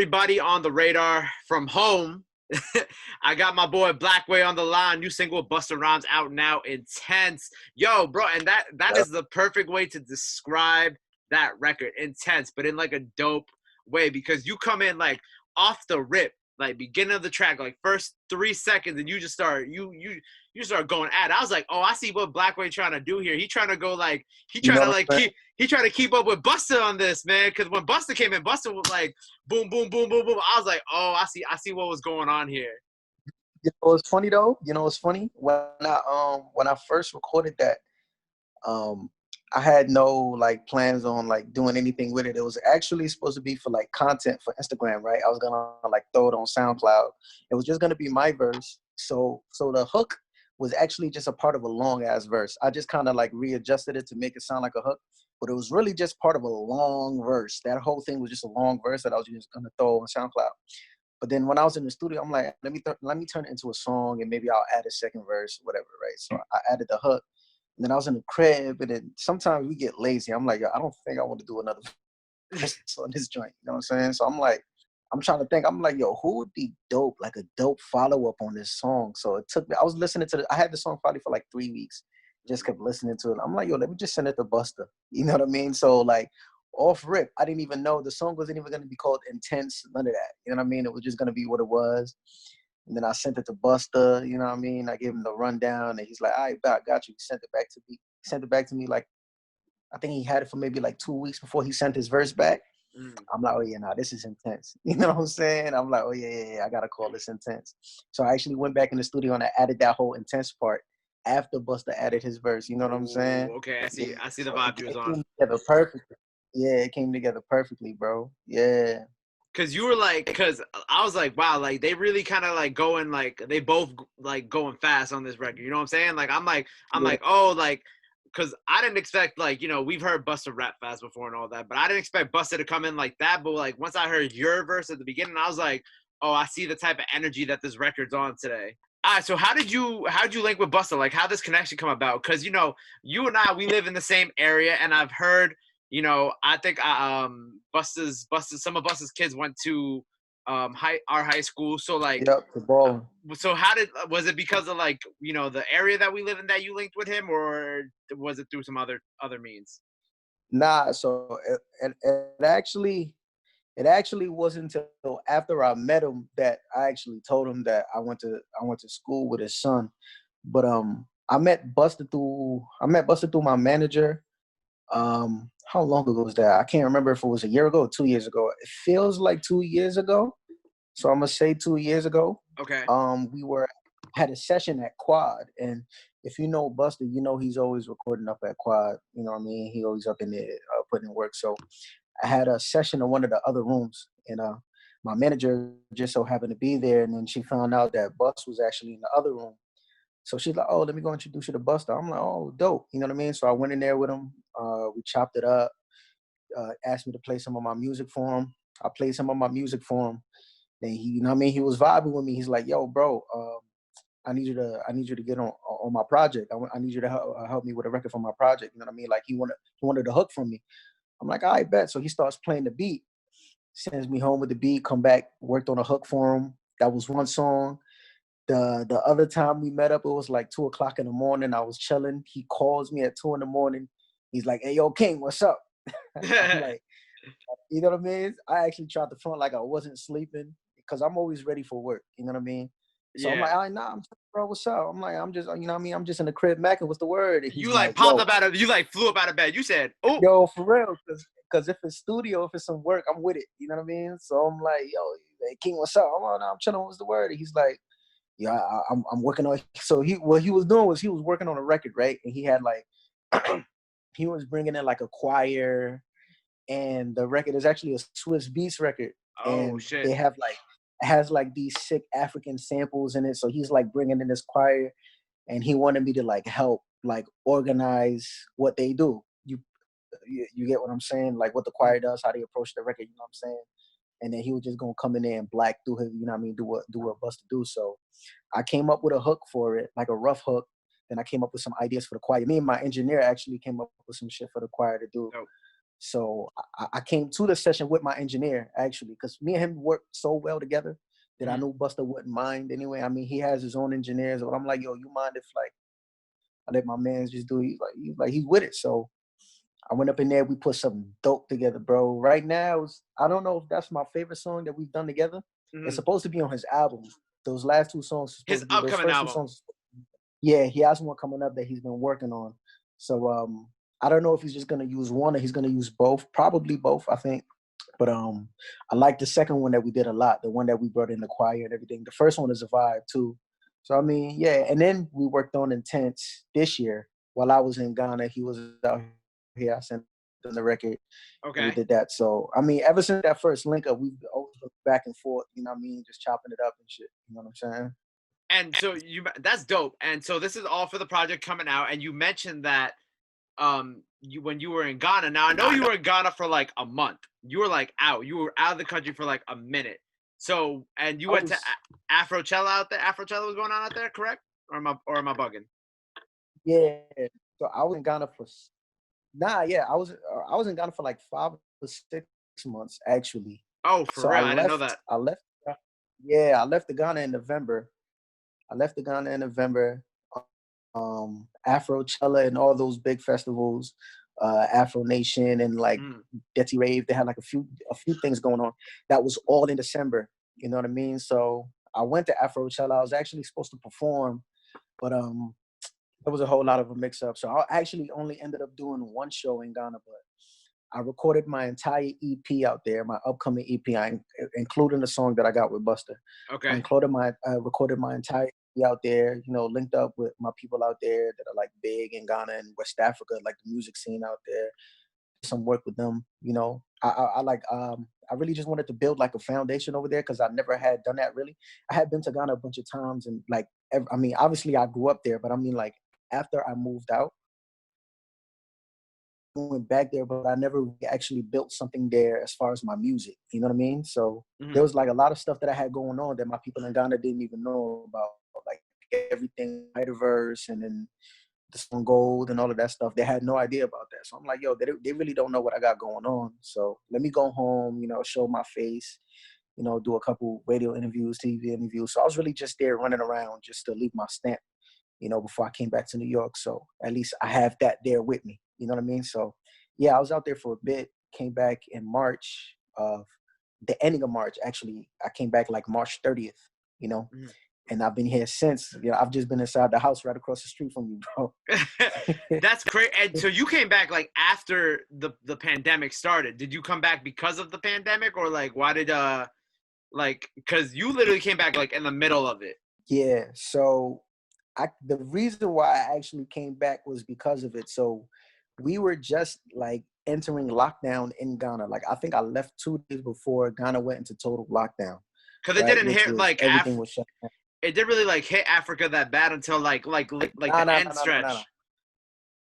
everybody on the radar from home. I got my boy Blackway on the line. New single Busta Rhymes out now. Intense. Yo, bro, and that is the perfect way to describe that record. Intense, but in like a dope way, because you come in like off the rip, like beginning of the track, like first 3 seconds, and you just start you start going at it. I was like, oh, I see what Blackway trying to do here. He trying to go like You know what I'm he trying to keep up with Busta on this, man. Because when Busta came in, Busta was like boom, boom, boom, boom, boom. I was like, oh, I see what was going on here. You know what's funny though? You know what's funny? When I first recorded that, um I had no like plans on like doing anything with it. It was actually supposed to be for like content for Instagram, right? I was gonna like throw it on SoundCloud. It was just gonna be my verse. So the hook was actually just a part of a long ass verse. I just kind of like readjusted it to make it sound like a hook, but it was really just part of a long verse. That whole thing was just a long verse that I was just gonna throw on SoundCloud. But then when I was in the studio, I'm like, let me turn it into a song and maybe I'll add a second verse, whatever, right? So I added the hook. And then I was in the crib, and then sometimes we get lazy. I'm like, yo, I don't think I want to do another verse on this joint. You know what I'm saying? So I'm like, I'm trying to think. I'm like, yo, who would be dope, like a dope follow-up on this song? So it took me, I was listening to I had the song probably for like 3 weeks. Just kept listening to it. I'm like, yo, let me just send it to Busta. You know what I mean? So like off rip, I didn't even know the song wasn't even gonna be called Intense, none of that. You know what I mean? It was just gonna be what it was. And then I sent it to Busta, you know what I mean? I gave him the rundown, and he's like, all right, I got you. He sent it back to me. He sent it back to me like, I think he had it for maybe like 2 weeks before he sent his verse back. Mm. I'm like, oh yeah, nah, this is intense. You know what I'm saying? I'm like, oh yeah, I gotta call this intense. So I actually went back in the studio and I added that whole intense part after Busta added his verse. You know what I'm saying? Ooh, okay, Yeah. I see the So vibe you was it on. came together perfectly. Yeah, it came together perfectly, bro. Yeah. Cause you were like, cause I was like, wow, like they really kind of like going like they both like going fast on this record. You know what I'm saying? Like I'm Yeah. like, oh, like, cause I didn't expect like we've heard Busta rap fast before and all that, but I didn't expect Busta to come in like that. But like once I heard your verse at the beginning, I was like, oh, I see the type of energy that this record's on today. All right, so how did you link with Busta? Like how this connection come about? Cause you and I we live in the same area, and I've heard I think Busta's some of Busta's kids went to our high school. So like, Yep, the ball. so how did was it because of like the area that we live in that you linked with him, or was it through some other means? Nah, so it actually wasn't until after I met him that I actually told him that I went to school with his son. But I met Buster through my manager. How long ago was that? I can't remember if it was a year ago or 2 years ago. It feels like 2 years ago. So I'm gonna say 2 years ago. Okay. We were had a session at Quad, and if you know Buster, you know he's always recording up at Quad. You know what I mean? He always up in there putting in work. So I had a session in one of the other rooms, and my manager just so happened to be there, and then she found out that Bus was actually in the other room. So she's like, "Oh, let me go introduce you to Buster." I'm like, "Oh, dope," you know what I mean? So I went in there with him. We chopped it up. Asked me to play some of my music for him. I played some of my music for him. Then he, you know what I mean? He was vibing with me. He's like, "Yo, bro, I need you to get on my project. I need you to help me with a record for my project." You know what I mean? Like he wanted a hook from me. I'm like, "I bet." So he starts playing the beat, sends me home with the beat, come back, worked on a hook for him. That was one song. The other time we met up, it was like 2 o'clock in the morning. I was chilling. He calls me at 2 in the morning. He's like, "Hey, yo, King, what's up?" I'm like, you know what I mean? I actually tried to front like I wasn't sleeping because I'm always ready for work. You know what I mean? So I'm Yeah. like, "All right, nah, bro, what's up?" I'm like, I'm just, you know what I mean? I'm just in the crib macking. What's the word? And You he's like like, popped "Yo, up out of you like flew up out of bed. You said, "Oh, yo, for real," because if it's studio, if it's some work, I'm with it. You know what I mean? So I'm like, "Yo, hey, King, what's up?" I'm like, "No, I'm chilling. What's the word?" And he's like, "Yeah, I'm working on." So what he was doing was he was working on a record, right? And he had like he was bringing in like a choir, and the record is actually a Swiss Beats record, oh and they shit." have like it has like these sick African samples in it. So he's like bringing in this choir, and he wanted me to like help like organize what they do. You get what I'm saying? Like what the choir does, how they approach the record. You know what I'm saying? And then he was just gonna come in there and black do his, you know what I mean, do what Busta do. So I came up with a hook for it, like a rough hook. Then I came up with some ideas for the choir. Me and my engineer actually came up with some shit for the choir to do. Dope. So I came to the session with my engineer actually, because me and him worked so well together that I Mhm. knew Busta wouldn't mind anyway. I mean, he has his own engineers, but I'm like, yo, you mind if like I let my man just do it? He's with it. So I went up in there, we put something dope together, bro. Right now, I don't know if that's my favorite song that we've done together. It's Mhm. supposed to be on his album. Those last two songs are supposed His to be those upcoming first two album. songs. Yeah, he has one coming up that he's been working on. So I don't know if he's just gonna use one or he's gonna use both. Probably both, I think. But I like the second one that we did a lot, the one that we brought in the choir and everything. The first one is a vibe too. So I mean, yeah, and then we worked on Intense this year while I was in Ghana. He was out here. I sent him the record and we Okay. did that. So I mean, ever since that first link up, we've always been back and forth, you know what I mean, just chopping it up and shit. You know what I'm saying? And so that's dope. And so this is all for the project coming out. And you mentioned that you when you were in Ghana. Now I know you were in Ghana for like a month. You were like out. You were out of the country for like a minute. So and you I went to was Afrochella out there. Afrochella was going on out there, correct? Or am I bugging? Yeah. So I was in Ghana for yeah, I was in Ghana for like 5 or 6 months actually. Oh, for So real? I didn't know that. yeah, I left the Ghana in November. I left the Ghana in November. Afrochella and all those big festivals, Afro Nation and like Mm. Detty Rave, they had like a few things going on. That was all in December. You know what I mean? So I went to Afrochella. I was actually supposed to perform, but there was a whole lot of a mix up. So I actually only ended up doing one show in Ghana, but I recorded my entire EP out there, my upcoming EP, including the song that I got with Buster. I Okay. recorded my entire EP out there, you know, linked up with my people out there that are like big in Ghana and West Africa, like the music scene out there. Some work with them, you know. I really just wanted to build like a foundation over there because I never had done that really. I had been to Ghana a bunch of times and like, I mean, obviously I grew up there, but I mean like after I moved out, went back there, but I never actually built something there as far as my music. You know what I mean? So there Hmm. was like a lot of stuff that I had going on that my people in Ghana didn't even know about, like everything, Verse, and then the song Gold and all of that stuff. They had no idea about that. So I'm like, yo, they really don't know what I got going on. So let me go home, you know, show my face, you know, do a couple radio interviews, TV interviews. So I was really just there running around just to leave my stamp, you know, before I came back to New York. So at least I have that there with me. You know what I mean? So yeah, I was out there for a bit, came back in March of the ending of March, actually. I came back like March 30th, you know, Hmm. and I've been here since. You know, I've just been inside the house right across the street from you, bro. That's great. And so you came back like after the pandemic started. Did you come back because of the pandemic, or like why did like because you literally came back like in the middle of it? Yeah. So the reason why I actually came back was because of it. So we were just like entering lockdown in Ghana. Like I think I left 2 days before Ghana went into total lockdown, Because it right? didn't Which hit was like everything was shut down. it didn't really like hit Africa that bad until like Nah, the nah, end nah, nah, nah, nah, nah. stretch.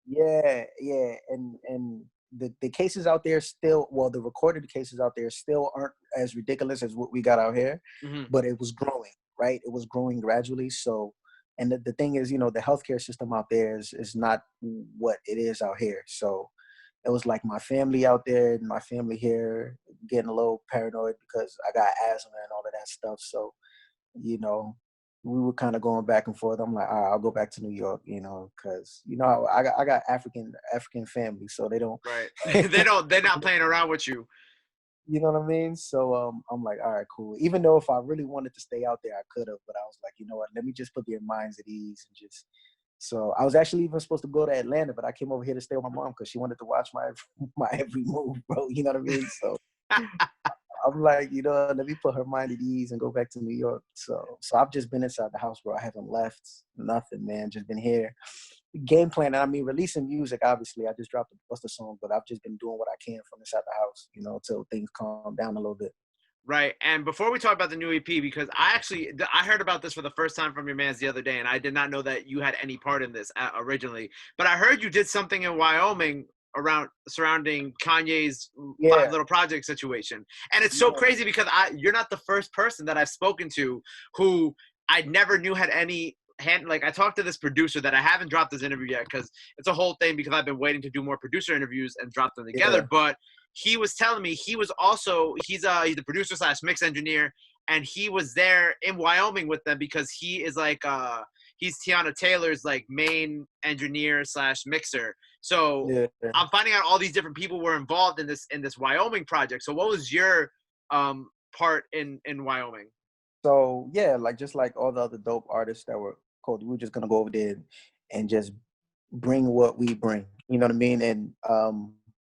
Yeah, yeah, and the cases out there still, well, the recorded cases out there still aren't as ridiculous as what we got out here, Hmm. but it was growing, right? It was growing gradually. So, and the thing is, you know, the healthcare system out there is not what it is out here. So, it was like my family out there and my family here getting a little paranoid because I got asthma and all of that stuff. So, you know, we were kind of going back and forth. I'm like, all right, I'll go back to New York, you know, because you know I got African family, so they don't, Right. you They're not playing around with you. know what I mean. So I'm like, all right, cool. Even though if I really wanted to stay out there, I could have, but I was like, you know what, let me just put their minds at ease and just. So I was actually even supposed to go to Atlanta, but I came over here to stay with my mom because she wanted to watch my my every move, bro. You know what I mean? So I'm like, you know, let me put her mind at ease and go back to New York. So I've just been inside the house, bro. I haven't left nothing, man. Just been here. Game planning. I mean, releasing music, obviously. I just dropped a Busta song, but I've just been doing what I can from inside the house, you know, till things calm down a little bit. Right. And before we talk about the new EP, because I heard about this for the first time from your man's the other day, and I did not know that you had any part in this originally. But I heard you did something in Wyoming around surrounding Kanye's Five Yeah, Little Project situation, and it's so yeah, crazy because you're not the first person that I've spoken to who I never knew had any like I talked to this producer that I haven't dropped this interview yet because it's a whole thing because I've been waiting to do more producer interviews and drop them together. Yeah. But he was telling me he's the producer slash mix engineer, and he was there in Wyoming with them because he is like he's Tiana Taylor's like main engineer slash mixer. So Yeah. I'm finding out all these different people were involved in this Wyoming project. So what was your part in Wyoming? So yeah, like just like all the other dope artists that were called, we were just gonna go over there and just bring what we bring. You know what I mean? And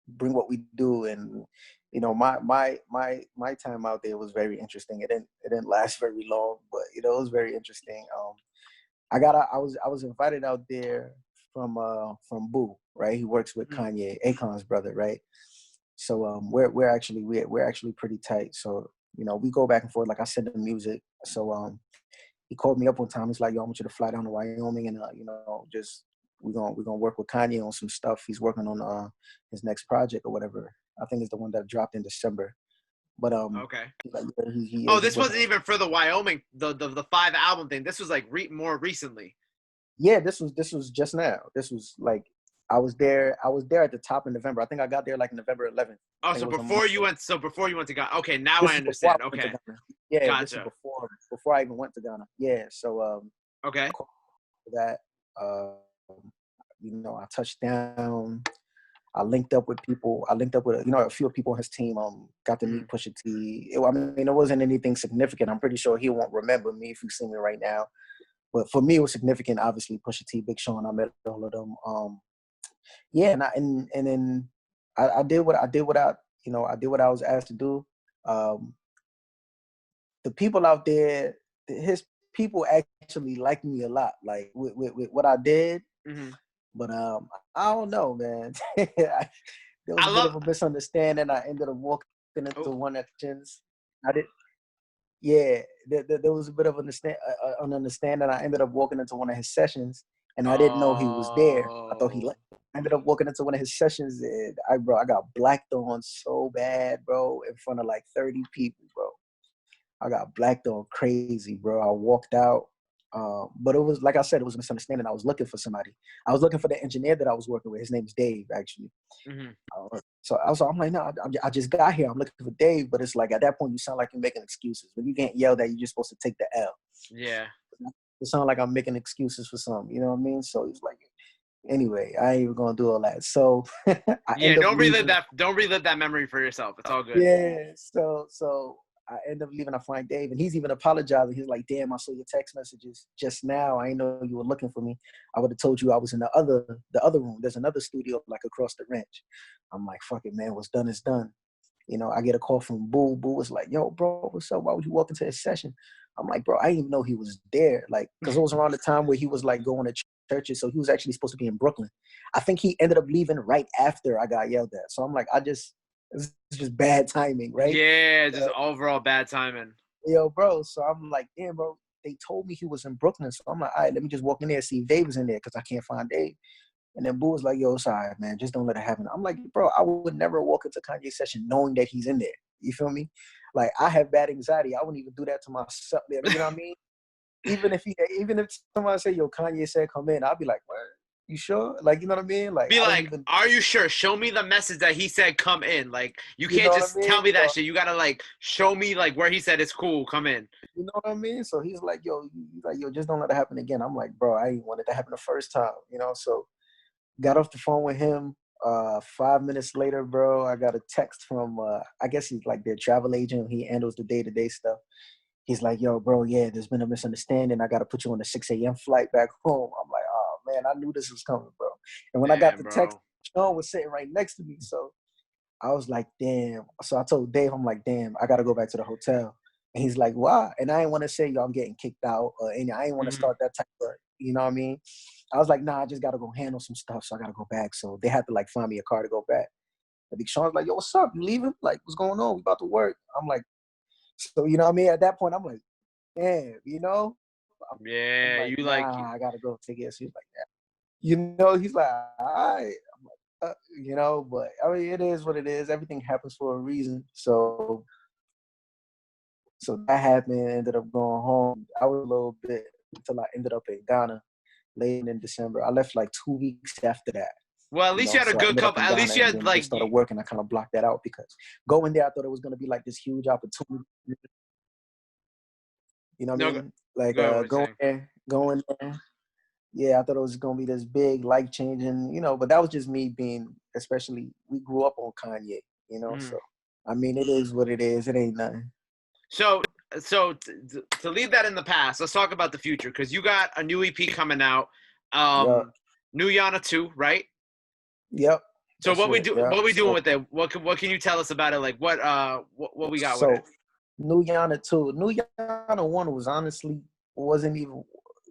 bring what we do. And you know, my time out there was very interesting. It didn't last very long, but you know, it was very interesting. I was invited out there from Boo, right? He works with Kanye, Akon's brother, right? So we're actually pretty tight. So you know, we go back and forth. Like I send him music. So he called me up one time. He's like, "Yo, I want you to fly down to Wyoming and you know, just we're gonna work with Kanye on some stuff. He's working on his next project or whatever. I think it's the one that dropped in December. But Okay. like, yeah, he Oh, is this wasn't working. even for the Wyoming, the 5 album thing. This was like more recently. Yeah, this was just now. This was like I was there at the top of November. I think I got there like November 11th. I Oh, think so it was a month. before you went to Ghana. Okay, now I This is before I understand. went to Okay, Ghana. Yeah, this is gotcha. before I even went to Ghana. Yeah, so Okay. that you know, I touched down. I linked up with people. I linked up with you know, a few people on his team. Got to meet Pusha T. I mean, it wasn't anything significant. I'm pretty sure he won't remember me if you see me right now. But for me, it was significant. Obviously, Pusha T, Big Sean. I met all of them. Yeah, and then I did what I did what I you know I did what I was asked to do. Um, the people out there, his people actually liked me a lot, like with what I did. Mm-hmm. But I don't know, man. There was I a bit love. of a misunderstanding. I ended up walking into Oh, one actions. I did. Yeah, there was a bit of an understanding. I ended up walking into one of his sessions, and I didn't know he was there. I thought he oh, left. I ended up walking into one of his sessions, and I got blacked on so bad, bro, in front of like 30 people, bro. I got blacked on crazy, bro. I walked out. But it was like I said, it was a misunderstanding. I was looking for somebody. I was looking for the engineer that I was working with. His name's Dave, actually. mm-hmm. I'm like, no, I just got here. I'm looking for Dave, but it's like at that point you sound like you're making excuses. When you get yelled at, you're just supposed to take the L. Yeah. It sounds like I'm making excuses for something. You know what I mean? So it's like, anyway, I ain't even gonna do all that. So I Yeah. end up Don't relive leaving. that. Don't relive that memory for yourself. It's all good. Yeah. So I end up leaving. I find Dave, and he's even apologizing. He's like, "Damn, I saw your text messages just now. I didn't know you were looking for me. I would have told you I was in the other room. There's another studio like across the ranch." I'm like, "Fuck it, man. What's done is done." You know, I get a call from Boo. Boo was like, "Yo, bro, what's up? Why would you walk into his session?" I'm like, "Bro, I didn't even know he was there." Like, because it was around the time where he was like going to churches, so he was actually supposed to be in Brooklyn. I think he ended up leaving right after I got yelled at. So I'm like, it's just bad timing, right? Yeah. Just overall bad timing. Yo, bro. So I'm like, damn, bro. They told me he was in Brooklyn. So I'm like, all right, let me just walk in there and see if Dave is in there because I can't find Dave. And then Boo was like, yo, it's all right, man. Just don't let it happen. I'm like, bro, I would never walk into Kanye's session knowing that he's in there. You feel me? Like, I have bad anxiety. I wouldn't even do that to myself. You know what I mean? Even if somebody say, yo, Kanye said come in, I'll be like, what? You sure? Like, you know what I mean? Like, Be I don't like, even, are you sure? Show me the message that he said come in. Like, you you know can't what I just mean? tell me So, that shit. You gotta like show me like where he said it's cool. Come in. you know what I mean? So he's like, yo, just don't let it happen again. I'm like, bro, I ain't wanted to happen the first time, you know? So got off the phone with him. 5 minutes later, bro, I got a text from I guess he's like their travel agent. He handles the day-to-day stuff. He's like, yo, bro, yeah, there's been a misunderstanding. I gotta put you on a 6 a.m. flight back home. I'm like, oh man, I knew this was coming, bro. And when I got Damn, the text, bro. Sean was sitting right next to me. So I was like, damn. So I told Dave, I'm like, damn, I gotta go back to the hotel. And he's like, why? And I didn't want to say, yo, I'm getting kicked out, or any. I didn't want to Mm-hmm. start that type of, you know what I mean? I was like, nah, I just gotta go handle some stuff, so I gotta go back. So they had to like find me a car to go back. And Big Sean's like, yo, what's up? You leaving? Like, what's going on? We about to work. I'm like, so you know what I mean? At that point, I'm like, damn, you know? I'm Yeah, like, you like. nah, I gotta go take it. So he's like, yeah. You know, he's like, all right. You know, but I mean, it is what it is. Everything happens for a reason. So that happened. Ended up going home. I was a little bit until I ended up in Ghana late in December. I left like 2 weeks after that. Well, at least you had a So I good ended up couple. in At least Ghana, you and had then I just like, started working. I kind of blocked that out because going there, I thought it was gonna be like this huge opportunity. You know what I no, mean? Like go ahead, what you're saying. going there. Yeah, I thought it was gonna be this big, life changing. But that was just me being. Especially, we grew up on Kanye. Mhm. So I mean, it is what it is. It ain't nothing. So, to leave that in the past, let's talk about the future because you got a new EP coming out, Yep, new Yhana 2, right? yep. So That's what we it. do, Yep. what we doing So with it? What can you tell us about it? Like what we got with so it? New Yhana 2. New Yhana 1 was honestly wasn't even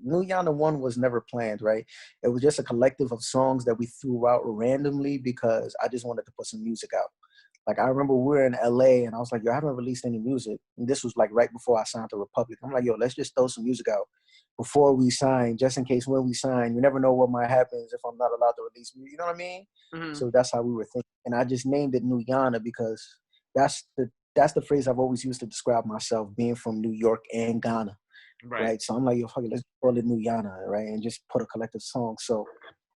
New Yhana 1 was never planned, right? It was just a collective of songs that we threw out randomly because I just wanted to put some music out. Like I remember we were in LA and I was like, yo, I haven't released any music. And this was like right before I signed to Republic. I'm like, yo, let's just throw some music out before we sign, just in case when we sign, you never know what might happen if I'm not allowed to release music. You know what I mean? Hmm. So that's how we were thinking. And I just named it New Yana because that's the phrase I've always used to describe myself, being from New York and Ghana, Right. right? So I'm like, yo, fuck it, let's call it New Yana, right? And just put a collective song. So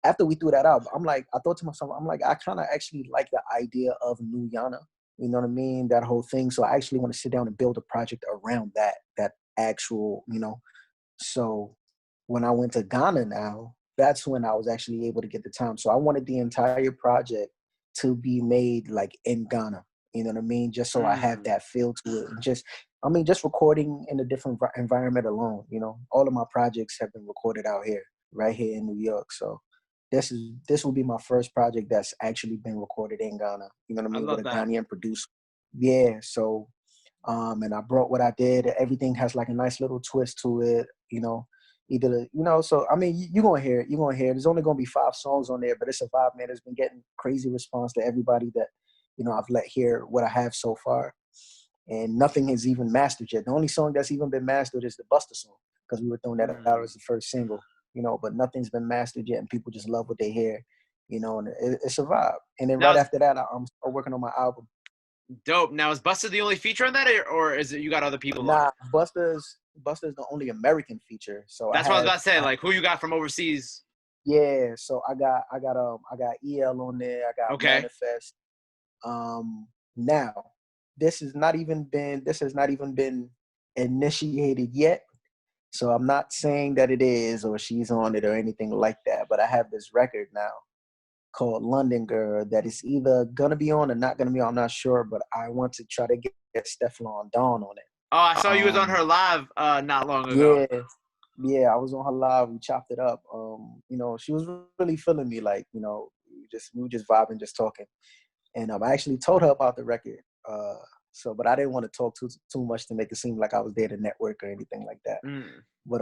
after we threw that out, I thought to myself, I'm like, I kind of actually like the idea of New Yana. You know what I mean? That whole thing. So I actually want to sit down and build a project around that actual. So when I went to Ghana now, that's when I was actually able to get the time. So I wanted the entire project to be made like in Ghana. You know what I mean? Just so I have Mm. that feel to it. And just recording in a different environment alone. All of my projects have been recorded out here, right here in New York. So this will be my first project that's actually been recorded in Ghana. You know what I I mean? With love a that. Ghanaian producer. Yeah. So and I brought what I did. Everything has like a nice little twist to it. So I mean, you're gonna hear it. You're gonna hear it. There's only gonna be 5 songs on there, but it's a vibe, man. It's been getting crazy response to everybody that I've let hear what I have so far, and nothing has even mastered yet. The only song that's even been mastered is the Busta song because we were throwing that out Mm. as the first single. But nothing's been mastered yet, and people just love what they hear. And it's a vibe. And then Now right is after that, I'm working on my album. dope. Now is Busta the only feature on that, or is it you got other people on it? Nah, Busta's the only American feature. So That's what I was about to say. Like who you got from overseas? yeah. So I got EL on there. I got Okay. Manifest. Now this has not even been initiated yet. So I'm not saying that it is or she's on it or anything like that. But I have this record now called London Girl that is either gonna be on or not gonna be on. I'm not sure, but I want to try to get Stefflon Dawn on it. Oh, I saw you was on Um, her live not long ago. Yeah, yeah, I was on her live. We chopped it up. She was really feeling me. Like, we were just vibing, just talking. And I actually told her about the record. But I didn't want to talk too much to make it seem like I was there to network or anything like that. Mm. But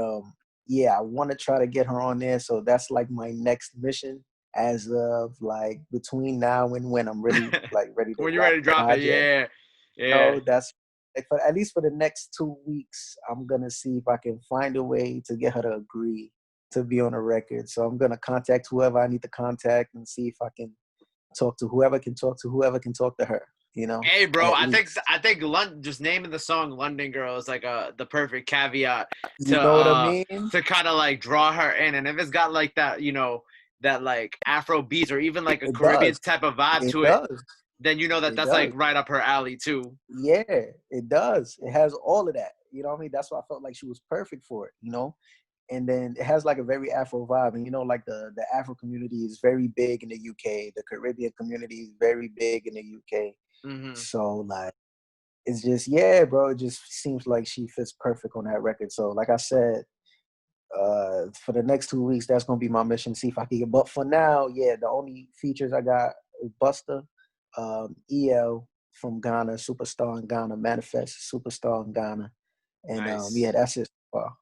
yeah, I want to try to get her on there. So that's like my next mission. As of like between now and when I'm really like ready to When you're drop ready to the drop it, project. yeah, yeah. That's like for at least for the next 2 weeks, I'm gonna see if I can find a way to get her to agree to be on a record. So I'm gonna contact whoever I need to contact and see if I can talk to whoever can talk to whoever can talk to her. Hey, bro, At least. I think just naming the song "London Girl" is like the perfect caveat You to know what I uh mean? to kind of like draw her in, and if it's got like that, that like Afro beats or even like a It Caribbean does. type of vibe It to it, does. then you know that It that's like does. right up her alley too. Yeah, it does. It has all of that. You know what I mean? That's why I felt like she was perfect for it. And then it has like a very Afro vibe. And like the Afro community is very big in the UK. The Caribbean community is very big in the UK. Hmm. So like it's just yeah, bro. It just seems like she fits perfect on that record. So like I said, for the next 2 weeks, that's gonna be my mission. See if I can get. But for now, yeah, the only features I got is Busta, EL from Ghana, Superstar in Ghana, Manifest, Superstar in Ghana, and yeah, Nice. that's it.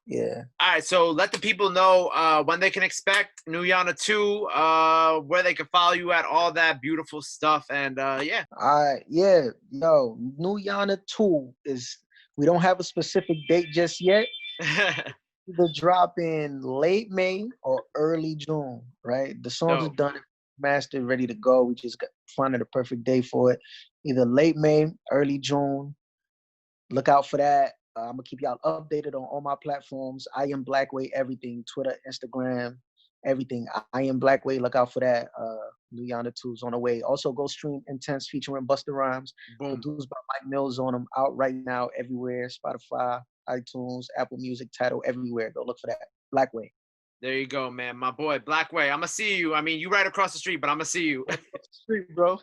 Yeah. All right, so let the people know when they can expect New Yana 2, where they can follow you at, all that beautiful stuff, and yeah. Yeah, yo, New Yana 2 is we don't have a specific date just yet. Either drop in late May or early June, right? The songs are Dope. done, mastered, ready to go. We just got finding the perfect day for it. Either late May, early June. Look out for that. I'm gonna keep y'all updated on all my platforms. I am Blackway, everything, Twitter, Instagram, everything. I am Blackway. Look out for that. New Yhana 2's on the way. Also, go stream Intense featuring Busta Rhymes, Boom. produced by Mike Mills on them. Out right now everywhere. Spotify, iTunes, Apple Music, Tidal, everywhere. Go look for that. Blackway. There you go, man. My boy, Blackway. I'm going to see you. I mean, you right across the street, but I'm going to see you. Street, bro.